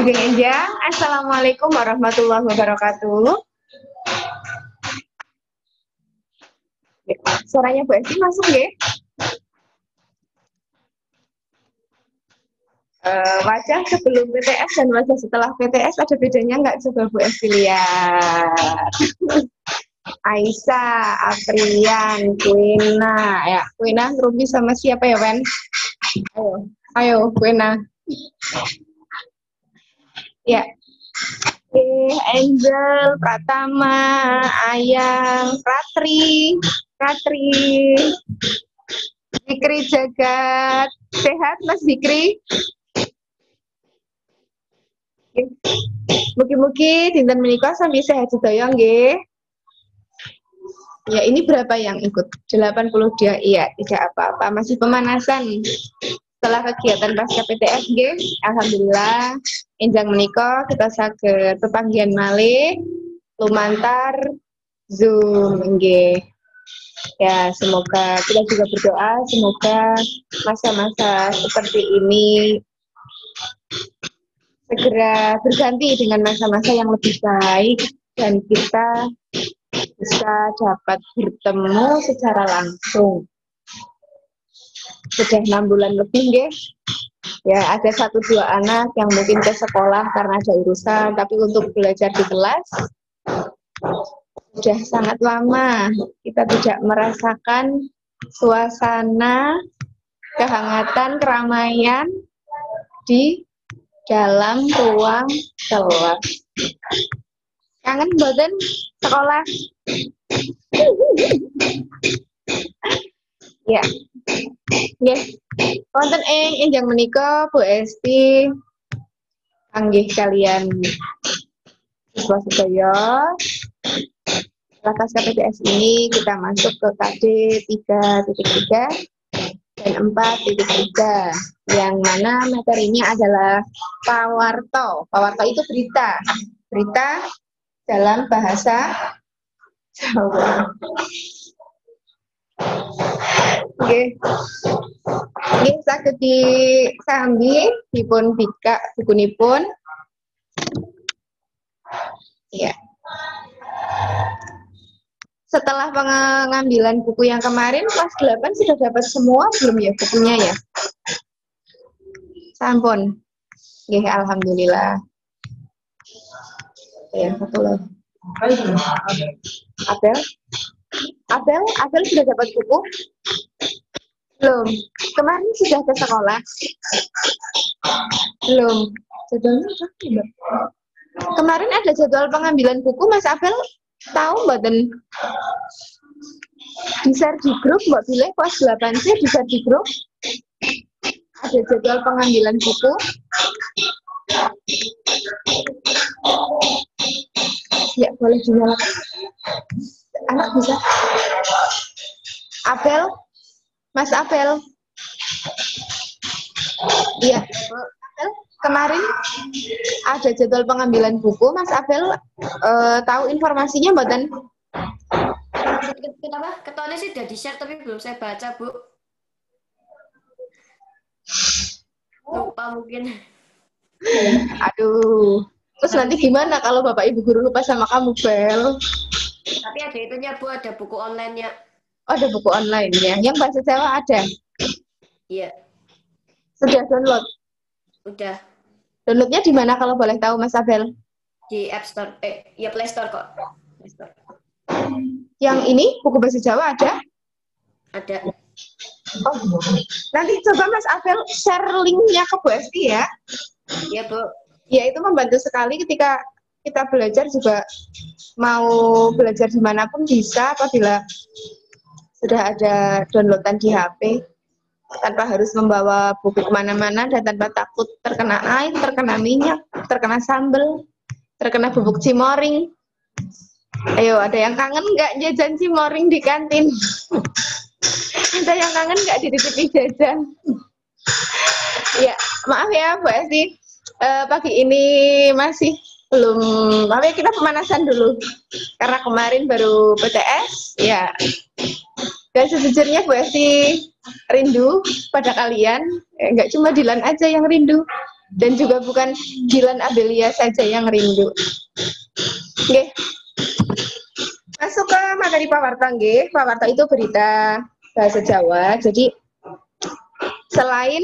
Oke, ya. Assalamualaikum warahmatullahi wabarakatuh. Suaranya Bu Esti masuk ya? Wajah sebelum PTS dan wajah setelah PTS ada bedanya nggak? Coba Bu Esti lihat. Aisyah, Aprian, Kuina. Ya, Kuina Ruby sama siapa ya, Wen? Ayo, Kuina. Ya. Angel, Pratama, Ayang, Ratri, Zikri Jagat. Sehat Mas Zikri? Mugi-mugi dinten menika sami sehat sedaya nggih. Ya, ini berapa yang ikut? 80 dia. Iya, tidak apa-apa, masih pemanasan. Setelah kegiatan pasca PTS nggih, alhamdulillah enjang menika kita saged pepanggihan malih lumantar Zoom nggih. Ya, semoga kita juga berdoa semoga masa-masa seperti ini segera berganti dengan masa-masa yang lebih baik dan kita bisa dapat bertemu secara langsung. Sudah 6 bulan lebih nggih. Ya, ada 1-2 anak yang mungkin ke sekolah karena ada urusan, tapi untuk belajar di kelas sudah sangat lama kita tidak merasakan suasana kehangatan keramaian di dalam ruang kelas. Kangen mboten sekolah? Ya. Nggih. Wonten ing enjang menika Bu Esti kanggih kalian siswa sedaya. Setelah pasca PTS ini kita masuk ke KD 3.3 dan 4.3 yang mana materinya adalah pawarto. Pawarto itu berita dalam bahasa Jawa. Oke, saged disambi dipun bikak bukunipun. Ya. Setelah pengambilan buku yang kemarin, kelas 8 sudah dapat semua belum ya bukunya ya? Sampun. Nggih, alhamdulillah. Ya, betul. Abel sudah dapat buku? Belum. Kemarin sudah ke sekolah? Belum. Jadwalnya apa? Kemarin ada jadwal pengambilan buku, Mas Abel tahu mboten? Di share di grup, Mbak Bileh kelas 8C di share di grup. Ada jadwal pengambilan buku. Ya, boleh dinyalakan. Anak bisa. Abel, Mas Abel. Iya, Abel. Kemarin ada jadwal pengambilan buku, Mas Abel tahu informasinya mboten? Kenapa? Ketuanya sih udah di-share tapi belum saya baca, Bu. Lupa mungkin. Aduh. Terus nanti gimana kalau Bapak Ibu guru lupa sama kamu, Bel? Tapi ada itunya, Bu, ada buku online-nya. Oh, ada buku online ya. Yang bahasa Jawa ada? Iya. Sudah download? Udah. Downloadnya di mana kalau boleh tahu, Mas Abel? Di App Store. Ya Play Store kok. Play Store. Yang ini buku bahasa Jawa ada? Ada. Oh, nanti coba Mas Abel share linknya ke Bu Esti ya. Iya, Bu. Ya, itu membantu sekali ketika kita belajar juga mau belajar dimanapun bisa apabila sudah ada downloadan di HP tanpa harus membawa buku kemana-mana dan tanpa takut terkena air, terkena minyak, terkena sambal, terkena bubuk cimoring. Ayo, ada yang kangen nggak jajan cimoring di kantin? Ada yang kangen nggak dititipi jajan? Ya, maaf ya Bu Esti. Pagi ini masih belum, tapi kita pemanasan dulu karena kemarin baru PTS ya. Dan sejujurnya Bu Esti rindu pada kalian, nggak cuma Dilan aja yang rindu, Dan juga bukan Gilan Abelia saja yang rindu. Oke. Masuk ke materi pawarta nggih. Pawarta itu berita bahasa Jawa. Jadi selain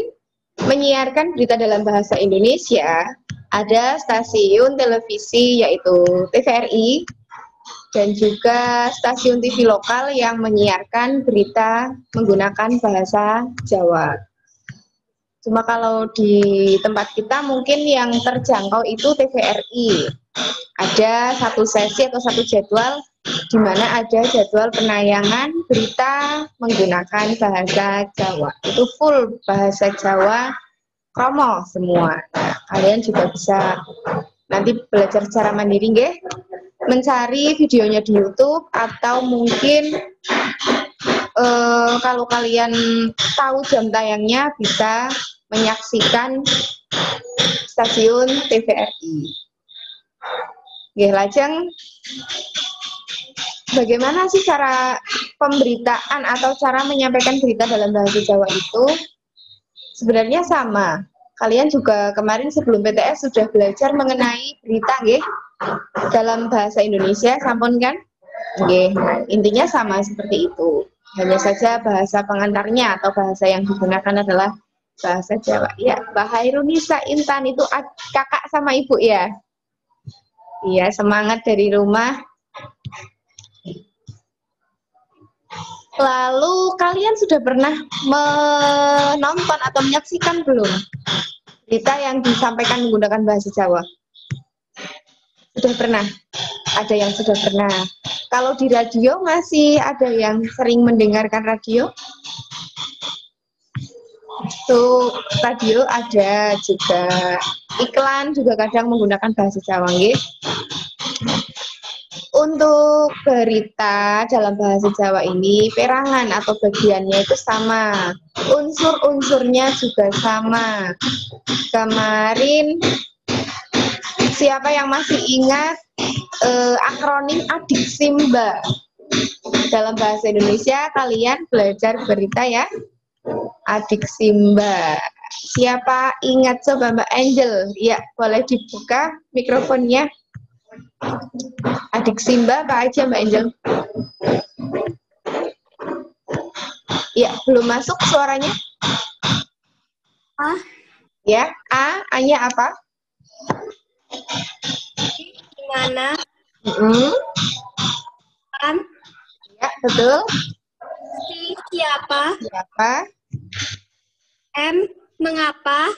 menyiarkan berita dalam bahasa Indonesia, ada stasiun televisi yaitu TVRI dan juga stasiun TV lokal yang menyiarkan berita menggunakan bahasa Jawa. Cuma kalau di tempat kita mungkin yang terjangkau itu TVRI. Ada satu sesi atau satu jadwal di mana ada jadwal penayangan berita menggunakan bahasa Jawa. Itu full bahasa Jawa, kromo semua. Nah, kalian juga bisa nanti belajar secara mandiri nggih, mencari videonya di YouTube atau mungkin kalau kalian tahu jam tayangnya bisa menyaksikan stasiun TVRI. Nggih, lajeng bagaimana sih cara pemberitaan atau cara menyampaikan berita dalam bahasa Jawa itu? Sebenarnya sama. Kalian juga kemarin sebelum PTS sudah belajar mengenai berita nggih dalam bahasa Indonesia, sampun kan? Nggih, intinya sama seperti itu. Hanya saja bahasa pengantarnya atau bahasa yang digunakan adalah bahasa Jawa. Ya, Mbak Hairunisa Intan itu kakak sama ibu ya? Iya, semangat dari rumah. Lalu kalian sudah pernah menonton atau menyaksikan belum berita yang disampaikan menggunakan bahasa Jawa? Sudah pernah? Ada yang sudah pernah. Kalau di radio masih ada yang sering mendengarkan radio? Tuh, radio ada juga. Iklan juga kadang menggunakan bahasa Jawa nggih. Untuk berita dalam bahasa Jawa ini, perangan atau bagiannya itu sama. Unsur-unsurnya juga sama. Kemarin, siapa yang masih ingat akronim Adiksimba? Dalam bahasa Indonesia, kalian belajar berita ya. Adiksimba. Siapa ingat? Coba Mbak Angel. Ya, boleh dibuka mikrofonnya. Adiksimba apa aja Mbak Angel? Ya, belum masuk suaranya. A. Ya, A-nya apa? Gimana? Kan? Ya, betul. Siapa? Siapa? M. Mengapa?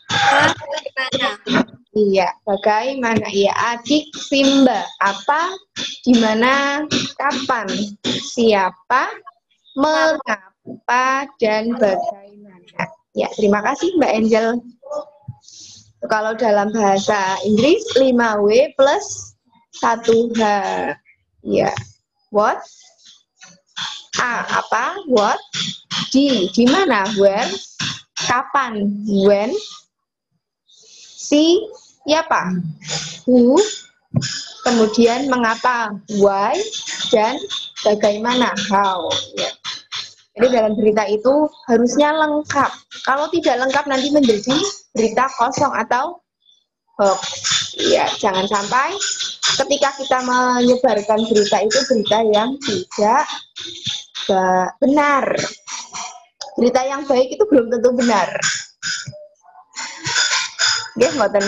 Bagaimana? Iya, bagaimana? Iya, adik Simba. Apa? Di mana? Kapan? Siapa? Mengapa? Dan bagaimana? Ya, terima kasih Mbak Angel. Kalau dalam bahasa Inggris 5W plus 1H. Ya. What? A. Apa? What? Di mana? Where? Kapan? When? Siapa? Who? Kemudian mengapa? Why? Dan bagaimana? How? Ya. Jadi dalam berita itu harusnya lengkap. Kalau tidak lengkap nanti menjadi berita kosong atau hoax. Ya, jangan sampai ketika kita menyebarkan berita itu berita yang tidak benar. Berita yang baik itu belum tentu benar. Nggih, mboten.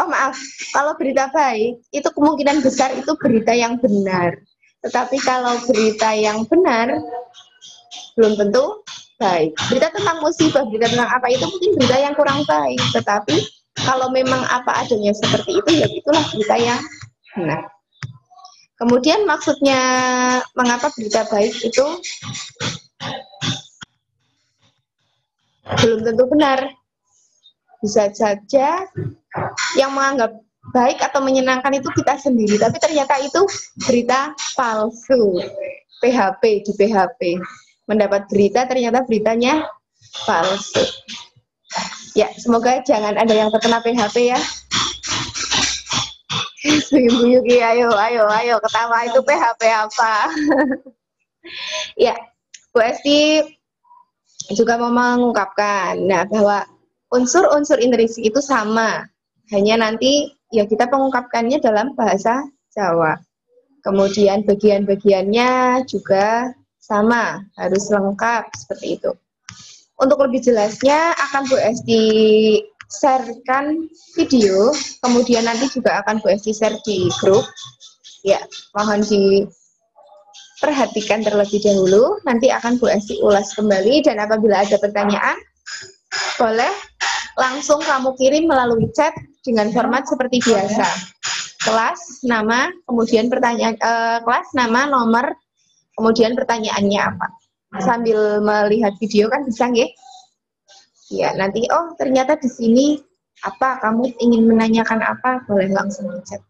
Oh maaf, kalau berita baik itu kemungkinan besar itu berita yang benar. Tetapi kalau berita yang benar belum tentu baik. Berita tentang musibah, berita tentang apa itu mungkin berita yang kurang baik. Tetapi kalau memang apa adanya seperti itu, ya itulah berita yang benar. Kemudian maksudnya mengapa berita baik itu belum tentu benar. Bisa saja yang menganggap baik atau menyenangkan itu kita sendiri, tapi ternyata itu berita palsu. PHP di PHP. Mendapat berita, ternyata beritanya palsu. Ya, semoga jangan ada yang terkena PHP ya. Yuki, ayo, ketawa itu PHP apa? Ya, Bu Esti juga mau mengungkapkan, nah bahwa unsur-unsur intrinsik itu sama, hanya nanti ya kita mengungkapkannya dalam bahasa Jawa. Kemudian bagian-bagiannya juga sama, harus lengkap seperti itu. Untuk lebih jelasnya akan Bu Esti sharekan video, kemudian nanti juga akan Bu Esti share di grup. Ya, mohon diperhatikan terlebih dahulu, nanti akan Bu Esti ulas kembali, dan apabila ada pertanyaan, boleh langsung kamu kirim melalui chat dengan format seperti biasa. Kelas, nama, kemudian pertanyaan, kelas, nama, nomor, kemudian pertanyaannya apa. Sambil melihat video kan bisa, nggih? Ya, nanti, oh ternyata di sini apa, kamu ingin menanyakan apa, boleh langsung di chat.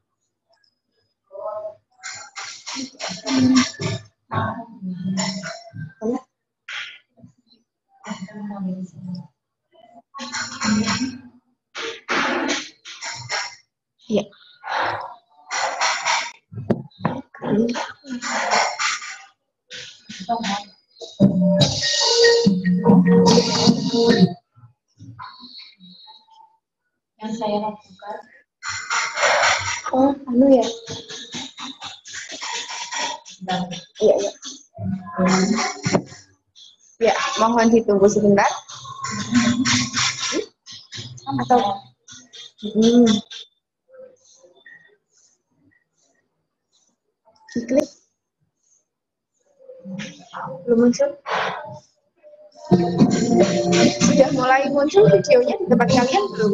Ya. Yang saya lakukan. Oh, anu ya. Iya, iya. Ya, mohon ditunggu sebentar. Atau diklik. Belum muncul. Sudah mulai muncul videonya di tempat kalian belum?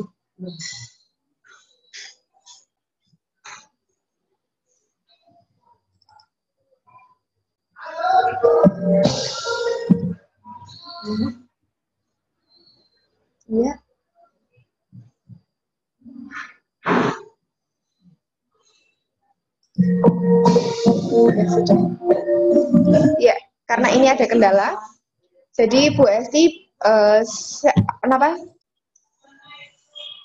Iya. Ya, karena ini ada kendala, jadi Bu Esti kenapa?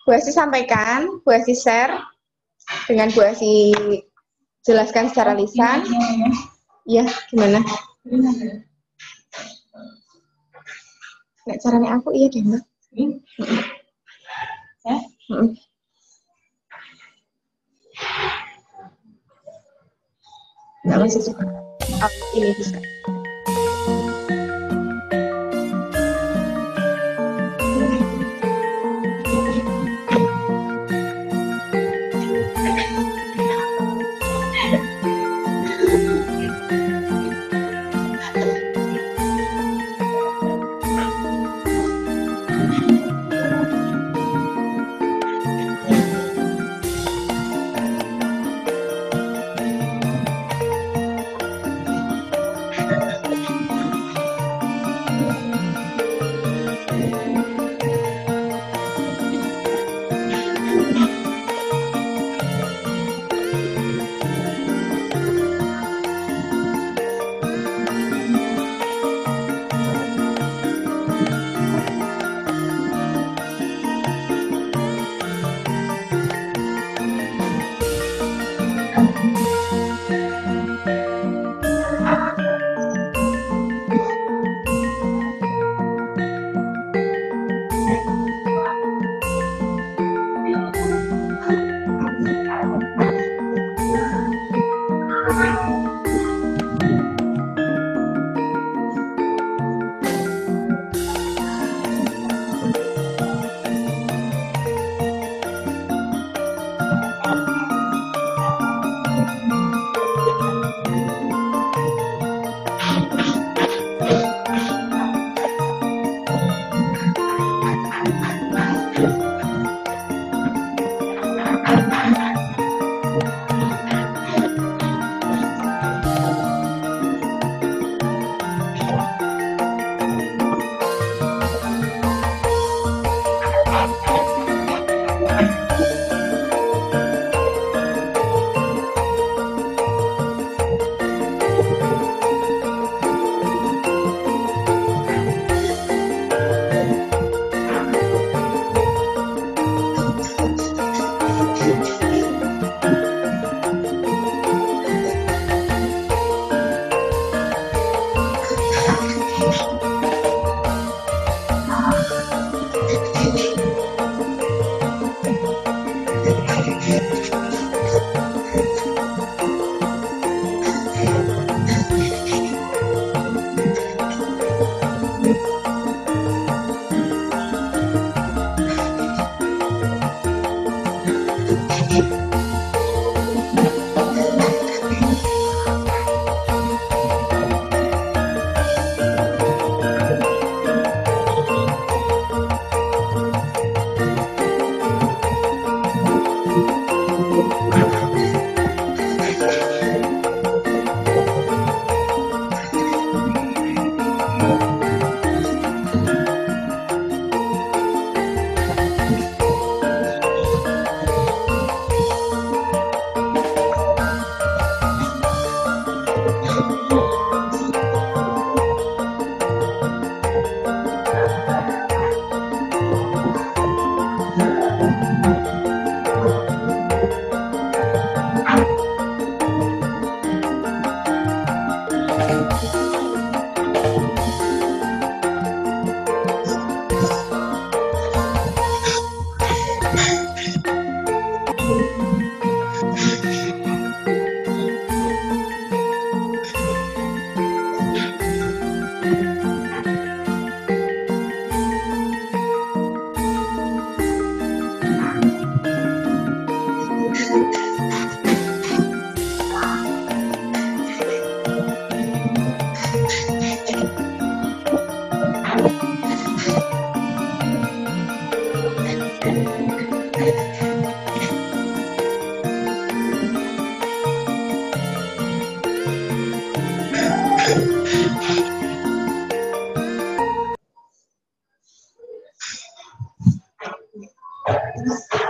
Bu Esti sampaikan, Bu Esti share dengan Bu Esti jelaskan secara lisan. Ya, gimana? Nek caranya aku iya deh, Mbak. Ya? Nggak masih suka. Oh, ini bisa.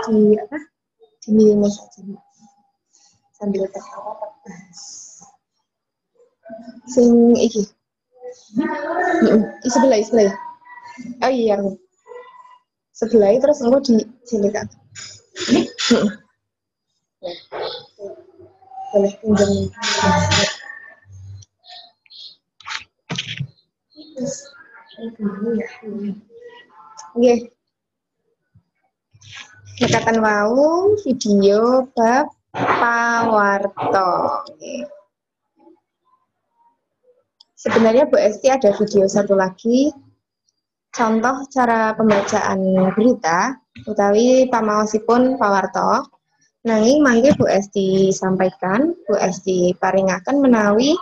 Di apa? Di minus aja sambil tertawa terbahas. Sing iki. Sebelah. Oh iya. Sebelah terus engko di sini Kak. Boleh pinjam. Nggih. Nekatan wau video bab pawarta. Sebenarnya Bu Esti ada video satu lagi, contoh cara pembacaan berita utawi pamaosipun pawarta. Nanging mangke Bu Esti sampaikan, Bu Esti paringaken menawi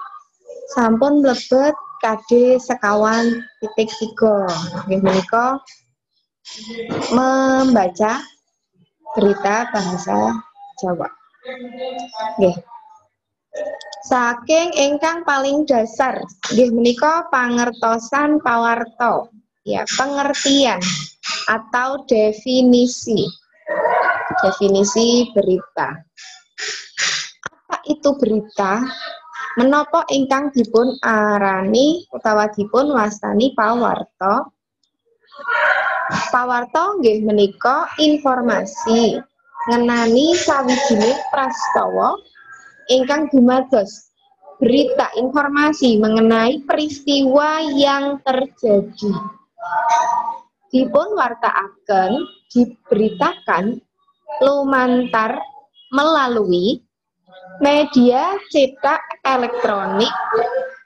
sampun mlebet KD sekawan titik 3. Nggih menika membaca berita bahasa Jawa. Nggih. Saking ingkang paling dasar, nggih menika pangertosan pawarta. Ya, pengertian atau definisi. Definisi berita. Apa itu berita? Menapa ingkang dipun arani utawa dipun wastani pawarta? Pawarta nggih menika informasi ngenani sawijining prastawa ingkang dumados berita informasi mengenai peristiwa yang terjadi. Dipun wartaaken, diberitakan lumantar melalui media cetak elektronik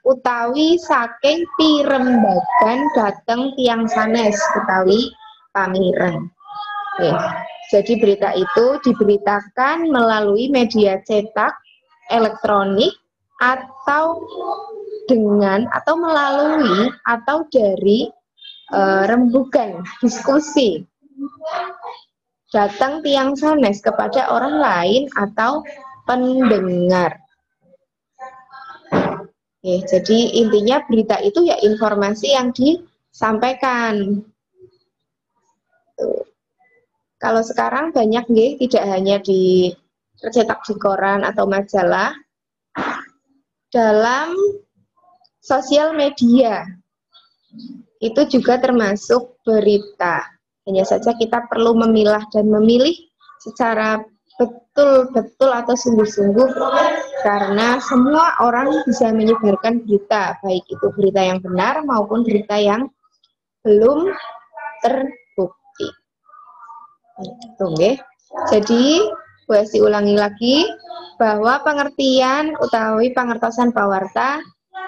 utawi saking pirembagan dhateng tiyang sanes utawi pamireng. Jadi berita itu diberitakan melalui media cetak elektronik atau dengan atau melalui atau dari rembugan diskusi datang tiang sanes kepada orang lain atau pendengar. Jadi intinya berita itu ya informasi yang disampaikan. Kalau sekarang banyak nggih, tidak hanya tercetak di koran atau majalah, dalam sosial media itu juga termasuk berita. Hanya saja kita perlu memilah dan memilih secara betul-betul atau sungguh-sungguh, karena semua orang bisa menyebarkan berita, baik itu berita yang benar maupun berita yang belum terbukti. Jadi Wes diulangi lagi bahwa pengertian utawi pangertosan pawarta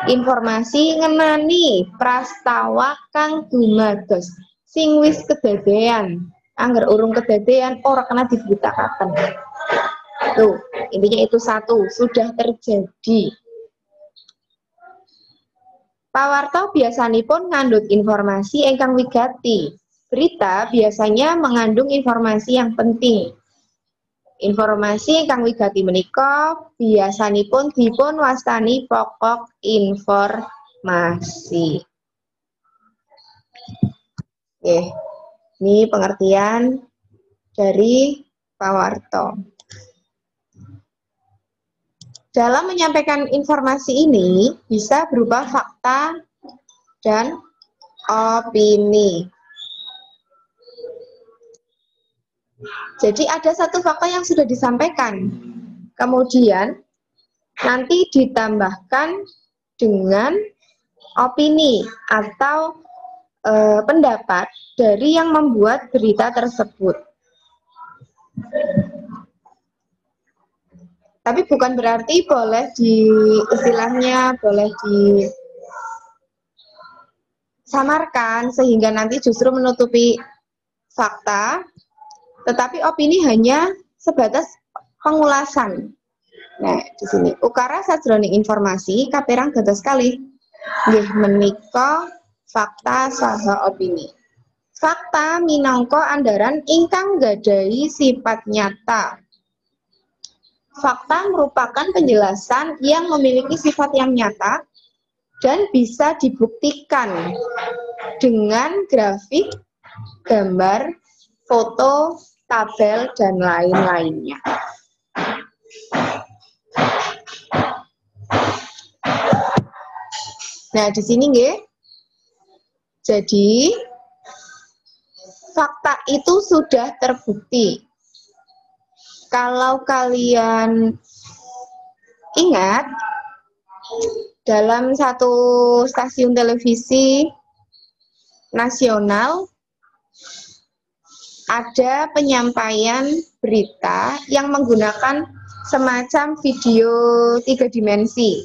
informasi ngenani prastawa kang dumados sing wis kedadean. Angger urung kedadean ora kena diberitakaken. Tuh, intinya itu satu, sudah terjadi. Pawarta biasanipun ngandhut informasi ingkang wigati. Berita biasanya mengandung informasi yang penting. Informasi ingkang wigati menika biasanipun dipun wastani pokok informasi. Oke, ini pengertian dari pawarta. Dalam menyampaikan informasi ini bisa berupa fakta dan opini. Jadi ada satu fakta yang sudah disampaikan, kemudian nanti ditambahkan dengan opini atau pendapat dari yang membuat berita tersebut. Tapi bukan berarti boleh istilahnya boleh disamarkan sehingga nanti justru menutupi fakta, tetapi opini hanya sebatas pengulasan. Nah, di sini ukara sajroning informasi kaperang dados kalih. Nggih menika fakta saha opini. Fakta minangka andharan ingkang nggadhahi sifat nyata. Fakta merupakan penjelasan yang memiliki sifat yang nyata dan bisa dibuktikan dengan grafik, gambar, foto, tabel, dan lain-lainnya. Nah, di sini nggih. Jadi fakta itu sudah terbukti. Kalau kalian ingat, dalam satu stasiun televisi nasional ada penyampaian berita yang menggunakan semacam video 3 dimensi.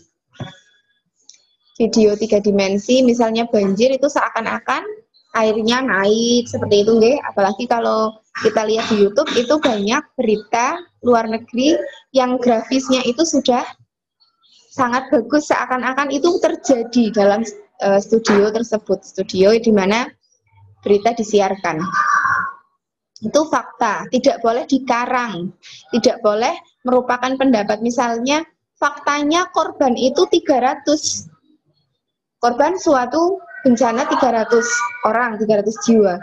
Video 3 dimensi, misalnya banjir itu seakan-akan airnya naik seperti itu, nggih. Apalagi kalau kita lihat di YouTube itu banyak berita luar negeri yang grafisnya itu sudah sangat bagus, seakan-akan itu terjadi dalam studio tersebut, studio di mana berita disiarkan. Itu fakta, tidak boleh dikarang, tidak boleh merupakan pendapat. Misalnya faktanya korban itu 300, korban suatu bencana 300 orang, 300 jiwa.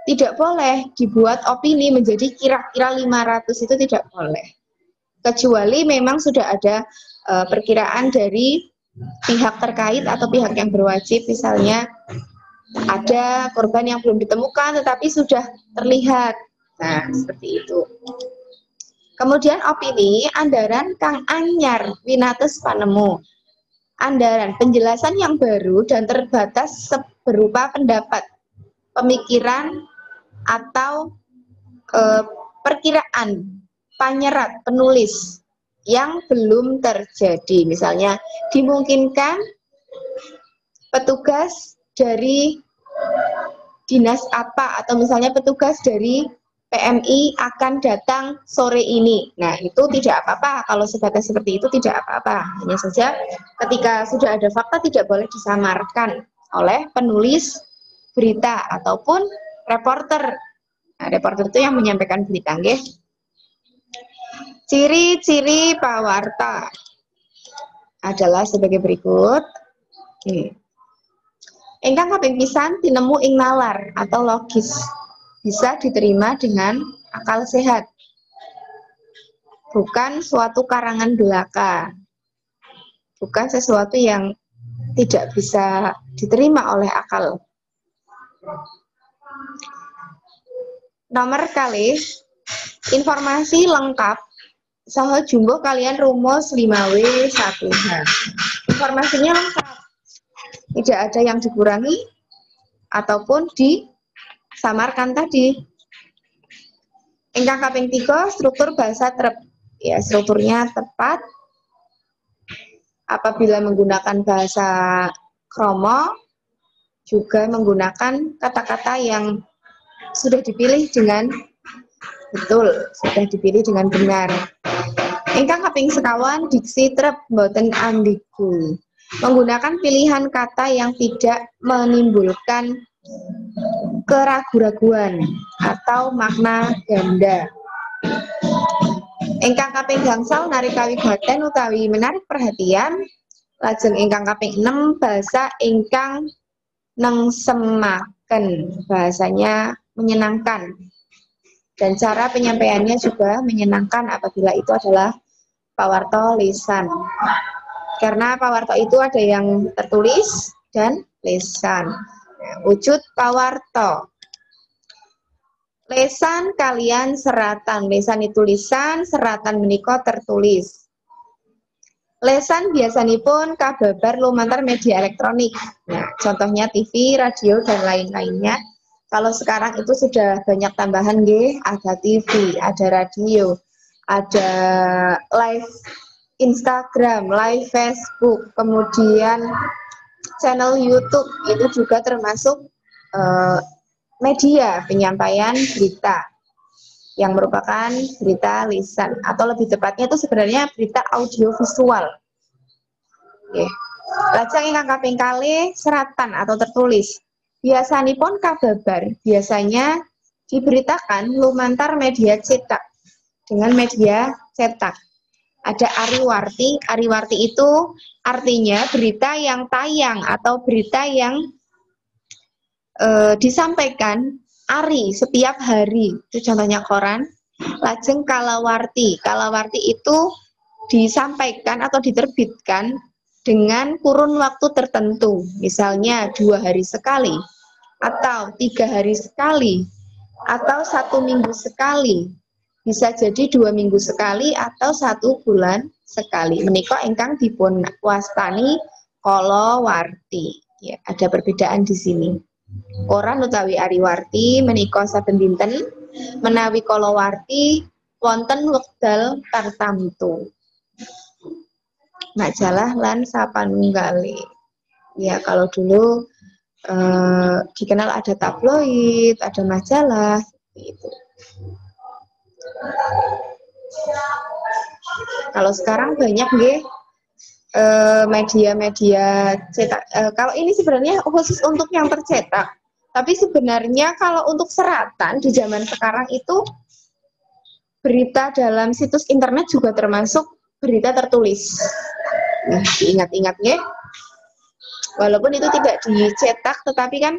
Tidak boleh dibuat opini menjadi kira-kira 500, itu tidak boleh. Kecuali memang sudah ada perkiraan dari pihak terkait atau pihak yang berwajib, misalnya ada korban yang belum ditemukan tetapi sudah terlihat. Nah, seperti itu. Kemudian opini, andharan kang anyar winates panemu. Andharan penjelasan yang baru dan terbatas berupa pendapat, pemikiran, atau perkiraan penyerat penulis yang belum terjadi. Misalnya dimungkinkan petugas dari dinas apa atau misalnya petugas dari PMI akan datang sore ini. Nah, itu tidak apa-apa. Kalau sebatas seperti itu tidak apa-apa. Hanya saja ketika sudah ada fakta tidak boleh disamarkan oleh penulis berita ataupun reporter. Nah, reporter itu yang menyampaikan berita, nggih. Ciri-ciri pawarta adalah sebagai berikut. Ingkang kaping pisan tinemu ing nalar atau logis, bisa diterima dengan akal sehat. Bukan suatu karangan belaka. Bukan sesuatu yang tidak bisa diterima oleh akal. Nomor kali, informasi lengkap saha jumbo kalian rumus 5W1H. Informasinya lengkap. Tidak ada yang dikurangi ataupun disamarkan tadi. Ingkang kaping 3 struktur bahasa trep. Ya, strukturnya tepat apabila menggunakan bahasa kromo, juga menggunakan kata-kata yang sudah dipilih dengan betul, sudah dipilih dengan benar. Ingkang kaping sekawan diksi trep boten ambigu. Menggunakan pilihan kata yang tidak menimbulkan keraguan-raguan atau makna ganda. Ingkang kaping gangsal narik kawigaten utawi menarik perhatian. Lajeng ingkang kaping 6 bahasa ingkang nengsemaken, bahasanya menyenangkan. Dan cara penyampaiannya juga menyenangkan apabila itu adalah pawarto lisan. Karena pawarto itu ada yang tertulis dan lisan. Wujud pawarto. Lesan kalian seratan. Lesan itu lisan, seratan menika tertulis. Lesan biasanipun kababar lumantar media elektronik. Nah, contohnya TV, radio, dan lain-lainnya. Kalau sekarang itu sudah banyak tambahan, ada TV, ada radio, ada live Instagram, live Facebook, kemudian channel YouTube, itu juga termasuk media penyampaian berita yang merupakan berita lisan, atau lebih tepatnya itu sebenarnya berita audiovisual. Oke. Lajeng ingkang kaping kalih seratan atau tertulis. Biasanipun kababar biasanya diberitakan lumantar media cetak dengan media cetak. Ada ariwarti. Ariwarti itu artinya berita yang tayang atau berita yang disampaikan setiap hari. Itu contohnya koran. Lajeng kalawarti. Kalawarti itu disampaikan atau diterbitkan dengan kurun waktu tertentu, misalnya 2 hari sekali, atau 3 hari sekali, atau 1 minggu sekali, bisa jadi 2 minggu sekali, atau 1 bulan sekali. Menika ingkang dipun wastani kalawarti. Ya, ada perbedaan di sini. Koran utawi ariwarti menika saben dinten, menawi kalawarti wonten wekdal tartamtu. Majalah lan sapanunggale. Ya, kalau dulu dikenal ada tabloid, ada majalah, gitu. Kalau sekarang banyak media-media cetak. Kalau ini sebenarnya khusus untuk yang tercetak. Tapi sebenarnya kalau untuk seratan di zaman sekarang itu berita dalam situs internet juga termasuk berita tertulis. Nah, diingat-ingat walaupun itu tidak dicetak, tetapi kan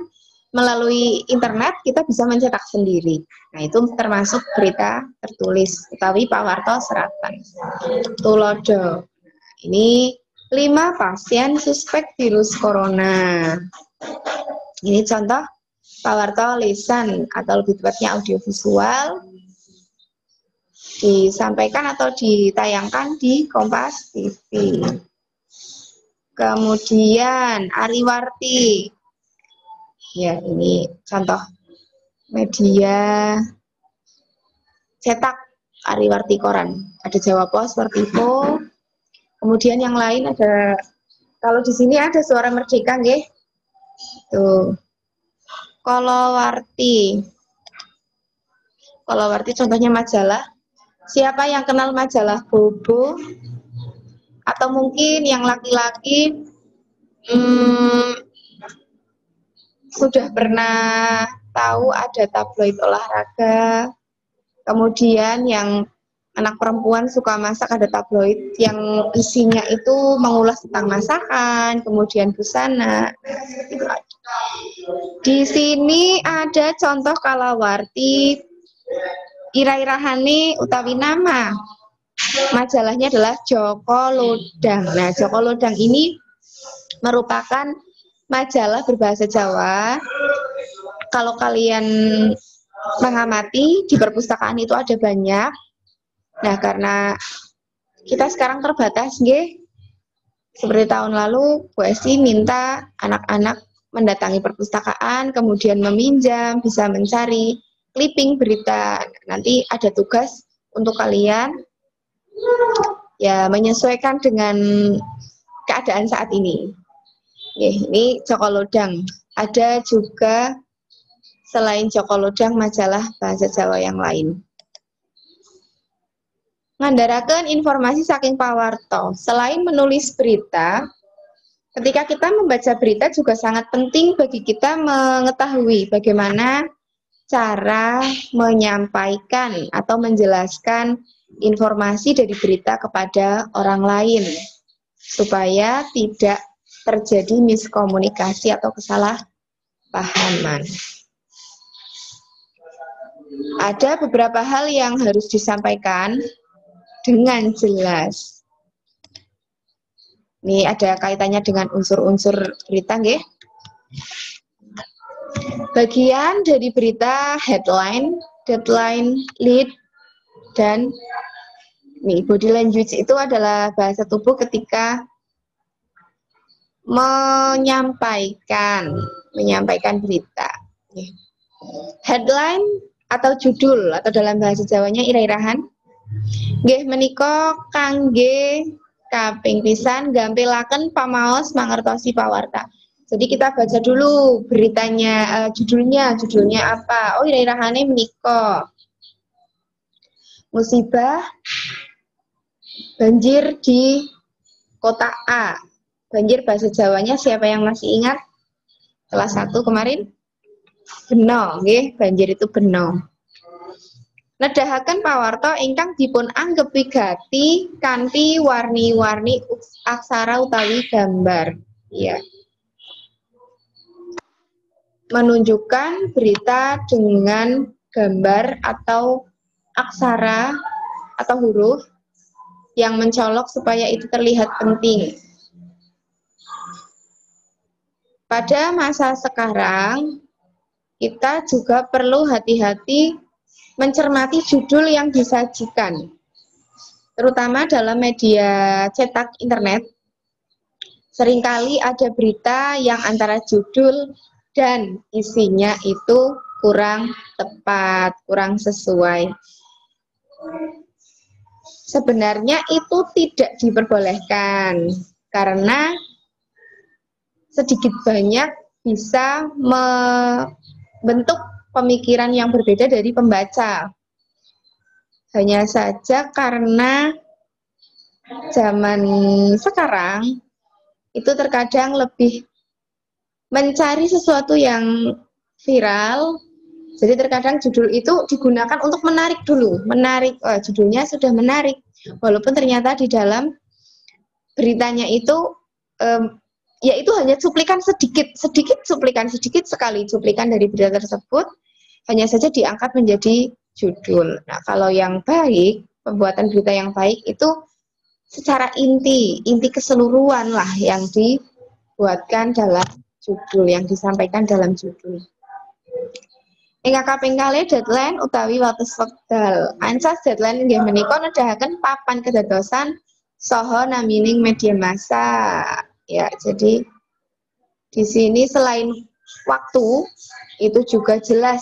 melalui internet kita bisa mencetak sendiri. Nah, itu termasuk berita tertulis, utawi pawarto seratan. Tulodo. Ini 5 pasien suspek virus corona. Ini contoh pawarto lisan atau lebih tepatnya audiovisual, disampaikan atau ditayangkan di Kompas TV. Kemudian ariwarti. Ya, ini contoh media cetak ariwarti koran. Ada Jawa Pos, Wartipo. Kemudian yang lain ada, kalau di sini ada Suara Merdeka, nggih. Tuh. Kalawarti. Kalawarti contohnya majalah. Siapa yang kenal majalah Bobo? Atau mungkin yang laki-laki sudah pernah tahu ada tabloid olahraga. Kemudian yang anak perempuan suka masak, ada tabloid yang isinya itu mengulas tentang masakan, kemudian busana. Di sini ada contoh kalawarti ira-irahane utawi nama. Majalahnya adalah Joko Lodang. Nah, Joko Lodang ini merupakan majalah berbahasa Jawa. Kalau kalian mengamati di perpustakaan itu ada banyak. Nah, karena kita sekarang terbatas, seperti tahun lalu Bu Esti minta anak-anak mendatangi perpustakaan, kemudian meminjam, bisa mencari. clipping berita. Nanti ada tugas untuk kalian ya menyesuaikan dengan keadaan saat ini. Ini Joko Lodang. Ada juga selain Joko Lodang majalah bahasa Jawa yang lain. Ngandharaken informasi saking pawarta. Selain menulis berita, ketika kita membaca berita juga sangat penting bagi kita mengetahui bagaimana cara menyampaikan atau menjelaskan informasi dari berita kepada orang lain supaya tidak terjadi miskomunikasi atau kesalahpahaman. Ada beberapa hal yang harus disampaikan dengan jelas. Ini ada kaitannya dengan unsur-unsur berita, nggih. Bagian dari berita headline, deadline, lead, dan nih body language itu adalah bahasa tubuh ketika menyampaikan berita. Headline atau judul atau dalam bahasa Jawanya irah-irahan. Nggih menika kangge kaping pisan gampilaken pamaos mangertosi pawarta. Jadi kita baca dulu beritanya, judulnya apa? Oh irah-irahane menika. Musibah banjir di kota A. Banjir bahasa Jawanya siapa yang masih ingat? Kelas 1 kemarin? Beno, nggih, banjir itu beno. Nedahaken pawarta ingkang dipun anggep wigati kanthi warni-warni aksara utawi gambar. Ya. Menunjukkan berita dengan gambar atau aksara atau huruf yang mencolok supaya itu terlihat penting. Pada masa sekarang, kita juga perlu hati-hati mencermati judul yang disajikan, terutama dalam media cetak internet. Seringkali ada berita yang antara judul dan isinya itu kurang tepat, kurang sesuai. Sebenarnya itu tidak diperbolehkan, karena sedikit banyak bisa membentuk pemikiran yang berbeda dari pembaca. Hanya saja karena zaman sekarang itu terkadang lebih mencari sesuatu yang viral. Jadi terkadang judul itu digunakan untuk menarik dulu, judulnya sudah menarik, walaupun ternyata di dalam beritanya itu ya itu hanya cuplikan sedikit sekali cuplikan dari berita tersebut, hanya saja diangkat menjadi judul. Nah, kalau yang baik, pembuatan berita yang baik itu secara inti keseluruhan lah yang dibuatkan dalam judul, yang disampaikan dalam judul. Ingkang kaping kalih deadline utawi wates wekdal. Ancas deadline inggih menika nedahaken papan kedadosan saha namining media massa. Ya, jadi di sini selain waktu itu juga jelas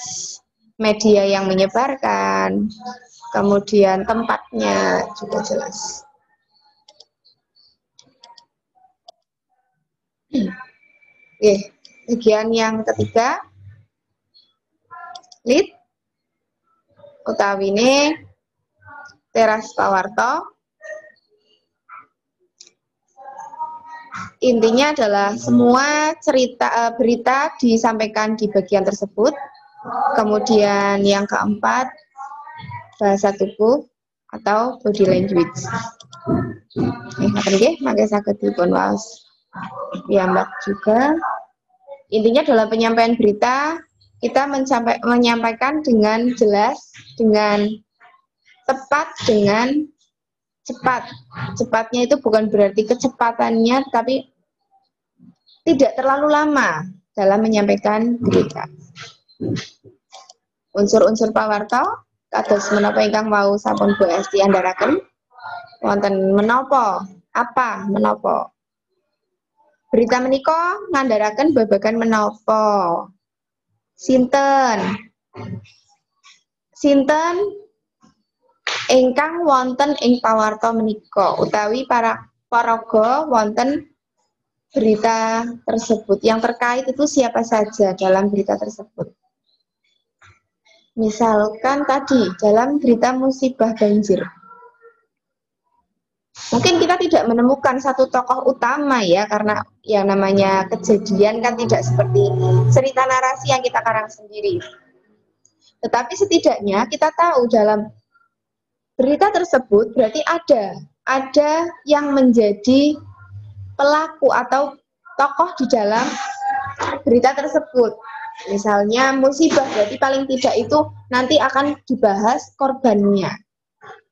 media yang menyebarkan, kemudian tempatnya juga jelas. Bagian yang ketiga, lead utawine teras pawarta. Intinya adalah semua berita disampaikan di bagian tersebut. Kemudian yang keempat, bahasa tubuh atau body language. Maka saged dipun waos piyambak juga. Intinya dalam penyampaian berita kita menyampaikan dengan jelas, dengan tepat, dengan cepat. Cepatnya itu bukan berarti kecepatannya, tapi tidak terlalu lama dalam menyampaikan berita. Unsur-unsur pawarta kados menapa ingkang wau sampun Bu Esti andharaken, wonten menapa, apa menapa. Berita menika ngandharaken babagan menapa, sinten, Sinten ingkang wonten ing pawarta menika utawi para paraga wonten berita tersebut. Yang terkait itu siapa saja dalam berita tersebut. Misalkan tadi dalam berita musibah banjir. Mungkin kita tidak menemukan satu tokoh utama ya, karena yang namanya kejadian kan tidak seperti cerita narasi yang kita karang sendiri. Tetapi setidaknya kita tahu dalam berita tersebut berarti ada yang menjadi pelaku atau tokoh di dalam berita tersebut. Misalnya musibah berarti paling tidak itu nanti akan dibahas korbannya.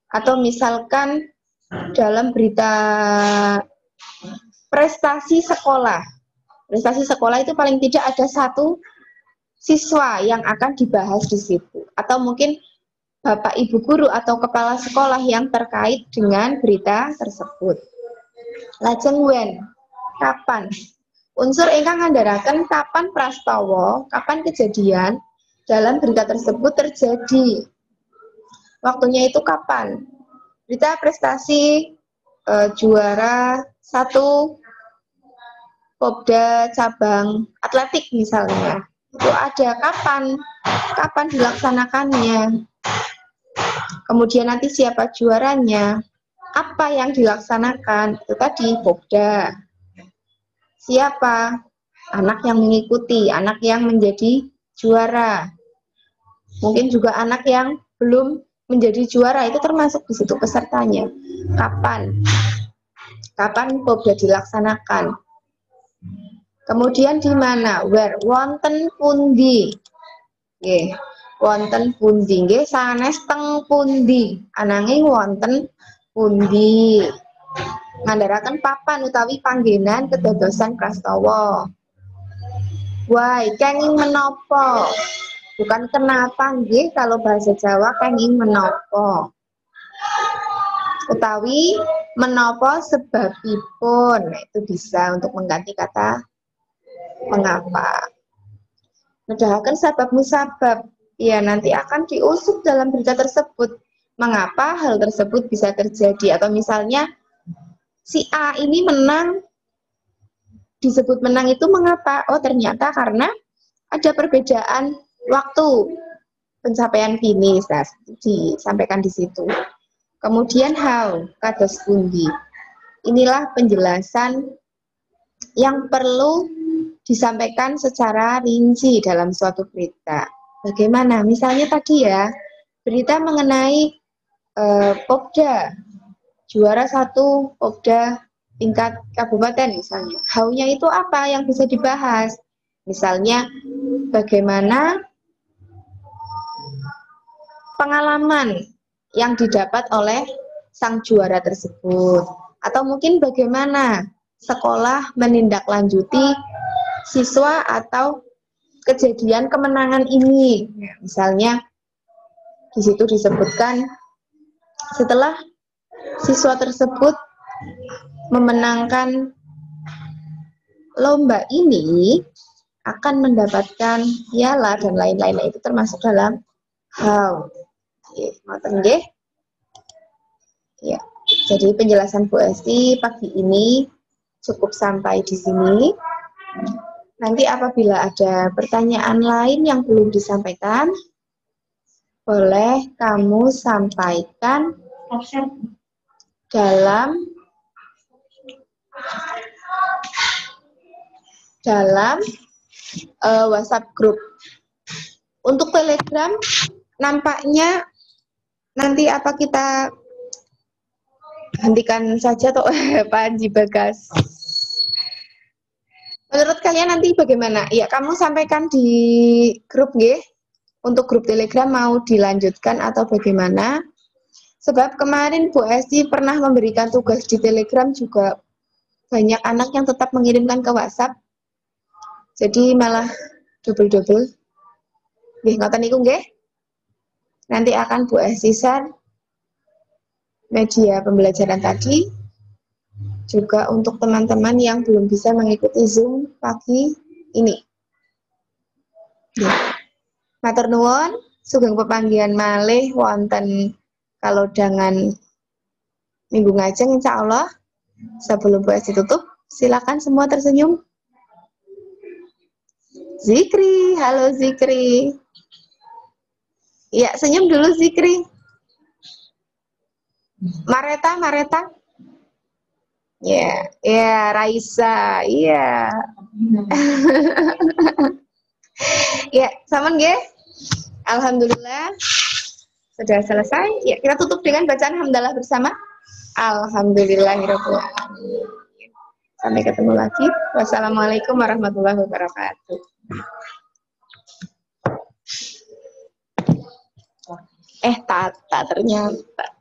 Atau misalkan dalam berita prestasi sekolah. Prestasi sekolah itu paling tidak ada satu siswa yang akan dibahas di situ. Atau mungkin Bapak Ibu guru atau kepala sekolah yang terkait dengan berita tersebut. Lajeng when, kapan? Unsur ingkang ngandharaken kapan prastawa, kapan kejadian dalam berita tersebut terjadi. Waktunya itu kapan? Berita prestasi juara 1 Popda cabang atletik misalnya. Itu ada kapan dilaksanakannya. Kemudian nanti siapa juaranya, apa yang dilaksanakan, itu tadi Popda. Siapa? Anak yang mengikuti, anak yang menjadi juara. Mungkin juga anak yang belum menjadi juara, itu termasuk di situ pesertanya. Kapan? Kapan Popda dilaksanakan? Kemudian di mana? Where? Wonten pundi. Nggih, wonten pundi nggih sanes teng pundi. Ananging wonten pundi. Ngandharaken papan utawi panggenan kedadosan prastawa. Why, kenging menapa? Bukan kenapa nggih kalau bahasa Jawa kenging menapa. Utawi menapa sebabipun. Nah, itu bisa untuk mengganti kata mengapa. Nedahaken sabab musabab. Ya, nanti akan diusut dalam berita tersebut. Mengapa hal tersebut bisa terjadi. Atau misalnya si A ini menang, disebut menang itu mengapa? Oh, ternyata karena ada perbedaan waktu pencapaian finish. Nah, disampaikan di situ. Kemudian how, kados pundi. Inilah penjelasan yang perlu disampaikan secara rinci dalam suatu berita. Bagaimana? Misalnya tadi ya, berita mengenai Popda, juara 1 Popda tingkat kabupaten misalnya. How-nya itu apa yang bisa dibahas? Misalnya bagaimana pengalaman yang didapat oleh sang juara tersebut. Atau mungkin bagaimana sekolah menindaklanjuti siswa atau kejadian kemenangan ini. Misalnya di situ disebutkan setelah siswa tersebut memenangkan lomba ini akan mendapatkan piala dan lain-lain. Itu termasuk dalam how. Ngoten nggih. Ya. Jadi penjelasan Bu Esti pagi ini cukup sampai di sini. Nanti apabila ada pertanyaan lain yang belum disampaikan, boleh kamu sampaikan dalam WhatsApp group. Untuk Telegram nampaknya nanti apa kita hentikan saja toh Pak Haji Bagas. Menurut kalian nanti bagaimana? Ya, kamu sampaikan di grup nggih. Untuk grup Telegram mau dilanjutkan atau bagaimana? Sebab kemarin Bu Esti pernah memberikan tugas di Telegram juga banyak anak yang tetap mengirimkan ke WhatsApp. Jadi malah double-double. Nggih, ngoten niku nggih. Nanti akan Bu Esti share media pembelajaran tadi. Juga untuk teman-teman yang belum bisa mengikuti Zoom pagi ini. Matur nuwun. Sugeng pepanggihan malih wonten kalau dengan minggu ngajeng insya Allah. Sebelum puasa ditutup, silakan semua tersenyum. Zikri, halo Zikri. Iya, senyum dulu Zikri. Mareta. Ya, ya Raisa, iya. Ya, saman nggih. Alhamdulillah sudah selesai. Ya, kita tutup dengan bacaan hamdalah bersama. Alhamdulillahirabbil alamin. Sampai ketemu lagi. Wassalamualaikum warahmatullahi wabarakatuh. Tata ternyata.